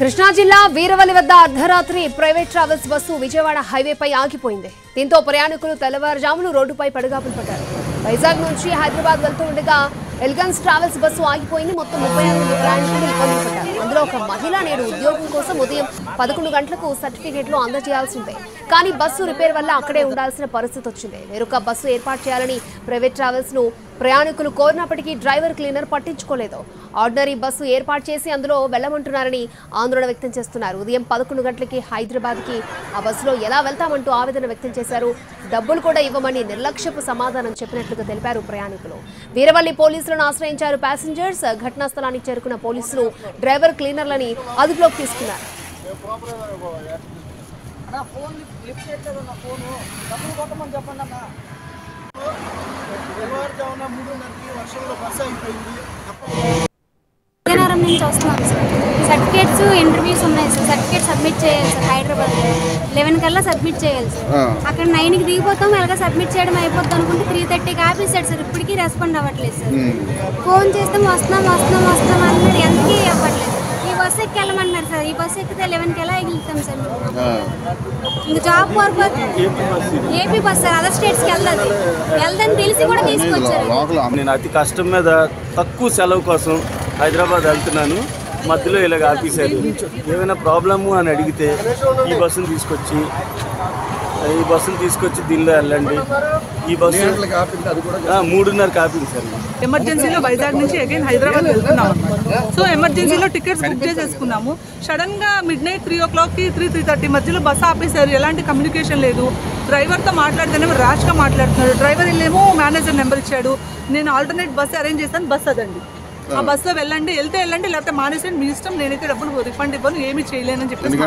కృష్ణా జిల్లా వీరవల్లి వద్ద అర్ధరాత్రి ప్రైవేట్ ట్రావెల్స్ బస్సు విజయవాడ హైవేపై ఆగిపోయింది. దీంతో ప్రయాణికులు తెల్లవారుజామున రోడ్డుపై పడిగాపులు పడ్డారు. వైజాగ్ నుంచి హైదరాబాద్ వెళ్తూ ఉండగా ఎల్గన్స్ ట్రావెల్స్ బస్సు ఆగిపోయింది. మొత్తం 36 ప్రయాణికులు ఇబ్బందులు పడ్డారు. అందులో ఒక మహిళ నేడు ఉద్యోగం కోసం ఉదయం 11 గంటలకు సర్టిఫికేట్లు అందజేయాల్సిందే. కానీ బస్సు రిపేర్ వల్ల అక్కడే ఉండాల్సిన పరిస్థితి వచ్చింది. వేరొక బస్సు ఏర్పాటు చేయాలని ప్రైవేట్ ట్రావెల్స్ ను ప్రయాణికులు కోరినప్పటికీ డ్రైవర్ క్లీనర్ పట్టించుకోలేదు. ఆర్డినరీ బస్సు ఏర్పాటు చేసి అందులో వెళ్లమంటున్నారని ఆందోళన వ్యక్తం చేస్తున్నారు. ఉదయం 11 గంటలకి హైదరాబాద్కి ఆ బస్సులో ఎలా వెళ్తామంటూ ఆవేదన వ్యక్తం చేశారు. డబ్బులు కూడా ఇవ్వమని నిర్లక్ష్యపు సమాధానం చెప్పినట్లుగా తెలిపారు ప్రయాణికులు. వీరవల్లి పోలీసులను ఆశ్రయించారు ప్యాసింజర్స్. ఘటనా స్థలానికి చేరుకున్న పోలీసులు డ్రైవర్ క్లీనర్లని అదుపులోకి తీసుకున్నారు. విజయనగరం నుంచి వస్తున్నాం సార్. సర్టిఫికేట్స్ ఇంటర్వ్యూస్ ఉన్నాయి సార్. సర్టిఫికేట్ సబ్మిట్ చేయాలి సార్. హైదరాబాద్ 11 కల్లా సబ్మిట్ చేయాలి సార్. అక్కడ 9కి దిగిపోతాం. ఎలాగ సబ్మిట్ చేయడం అయిపోద్ది అనుకుంటే 3:30కి ఆపేసాడు సార్. ఇప్పటికీ రెస్పాండ్ అవ్వట్లేదు సార్. ఫోన్ చేస్తాం వస్తున్నాం అన్నాడు. ఎంతకీ అవ్వట్లేదు. ఈ బస్సు ఎక్కి వెళ్ళమంటున్నారు సార్. ఈ బస్సు ఎక్కితే 11కి ఎలా ఎగులుతాం సార్. ఇంకా job purpose AP bus sir. Other స్టేట్స్కి వెళ్దని తెలిసి కూడా తీసుకొచ్చారు. నేను అతి కష్టం మీద తక్కువ సెలవు కోసం హైదరాబాద్ వెళ్తున్నాను. మధ్యలో ఇలాగ ఆపేశారు. ఏమైనా ప్రాబ్లము అని అడిగితే ఈ బస్సును తీసుకొచ్చి దీనిలో వెళ్ళండి. ఈ బస్సు 3:30కి ఆపింది సార్. ఎమర్జెన్సీలో వైజాగ్ నుంచి అగైన్ హైదరాబాద్ వెళ్తున్నాం అన్నమాట. సో ఎమర్జెన్సీలో టికెట్స్ బుక్ చేసేసుకున్నాము. సడన్గా midnight 3 o'clockకి 3:30 మధ్యలో బస్సు ఆపేశారు. ఎలాంటి కమ్యూనికేషన్ లేదు. డ్రైవర్తో మాట్లాడితేనేమో ర్యాష్గా మాట్లాడుతున్నాడు. డ్రైవర్ వెళ్ళేమో మేనేజర్ నెంబర్ ఇచ్చాడు. నేను ఆల్టర్నేట్ బస్సు అరేంజ్ చేశాను. బస్సు అదండి. ఆ బస్సులో వెళ్ళండి, వెళ్తే వెళ్ళండి, లేకపోతే మానేసండి, మీ ఇష్టం. నేనైతే డబ్బులు రిఫండ్ ఇవ్వను, ఏమీ చేయలేనని చెప్పేసి